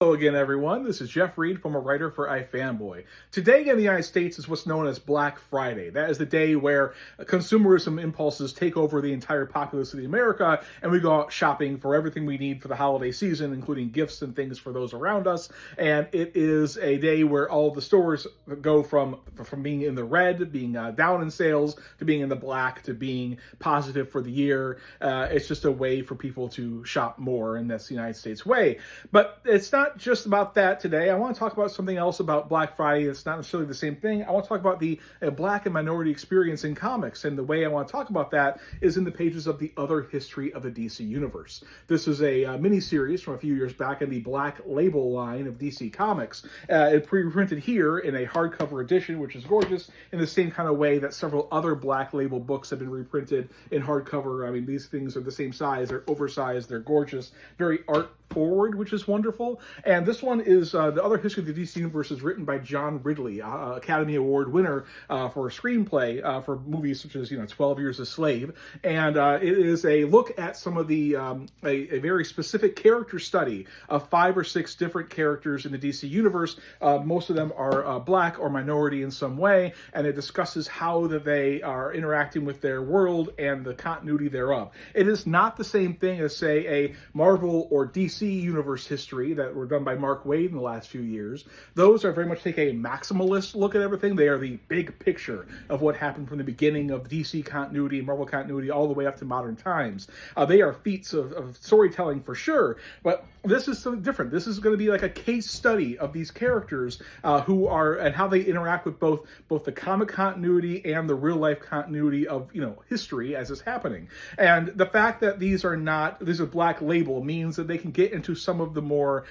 Hello again, everyone. This is Jeff Reed, former writer for iFanboy. Today in the United States is what's known as Black Friday. That is the day where consumerism impulses take over the entire populace of America, and we go out shopping for everything we need for the holiday season, including gifts and things for those around us. And it is a day where all the stores go from being in the red, being down in sales, to being in the black, to being positive for the year. It's just a way for people to shop more, and that's the United States way. But it's not just about that today. I want to talk about something else about Black Friday. It's not necessarily the same thing. I want to talk about the Black and minority experience in comics, and the way I want to talk about that is in the pages of The Other History of the DC Universe. This is a mini-series from a few years back in the Black Label line of DC Comics. It's pre-printed here in a hardcover edition, which is gorgeous, in the same kind of way that several other Black Label books have been reprinted in hardcover. I mean, these things are the same size. They're oversized. They're gorgeous. Very art forward, which is wonderful. And this one is The Other History of the DC Universe, is written by John Ridley, Academy Award winner for a screenplay for movies such as 12 Years a Slave. And it is a look at some of the a very specific character study of 5 or 6 different characters in the DC Universe. Most of them are Black or minority in some way, and it discusses how that they are interacting with their world and the continuity thereof. It is not the same thing as, say, a Marvel or DC Universe history that were done by Mark Waid in the last few years. Those are very much take a maximalist look at everything. They are the big picture of what happened from the beginning of DC continuity and Marvel continuity all the way up to modern times. They are feats of storytelling for sure, but this is something different. This is going to be like a case study of these characters who are, and how they interact with both the comic continuity and the real life continuity of history as it's happening. And the fact that these are Black Label means that they can get into some of the more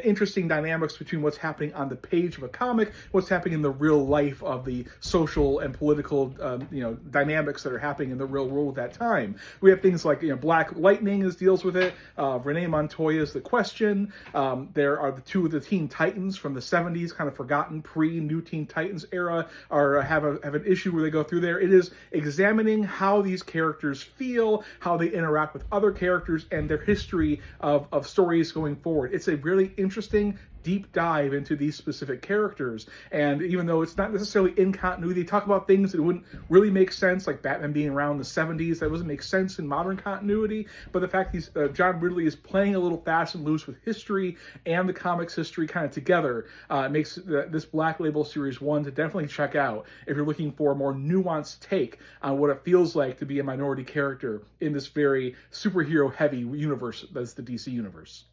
interesting dynamics between what's happening on the page of a comic, what's happening in the real life of the social and political dynamics that are happening in the real world at that time. We have things like Black Lightning deals with it. Renee Montoya's The Question. There are the two of the Teen Titans from the 70s, kind of forgotten pre-New Teen Titans era, have an issue where they go through there. It is examining how these characters feel, how they interact with other characters, and their history of stories going forward. It's a really interesting deep dive into these specific characters, and even though it's not necessarily in continuity, they talk about things that wouldn't really make sense, like Batman being around in the 70s. That doesn't make sense in modern continuity, but the fact John Ridley is playing a little fast and loose with history and the comics history kind of together makes this Black Label series one to definitely check out if you're looking for a more nuanced take on what it feels like to be a minority character in this very superhero heavy universe that's the DC Universe.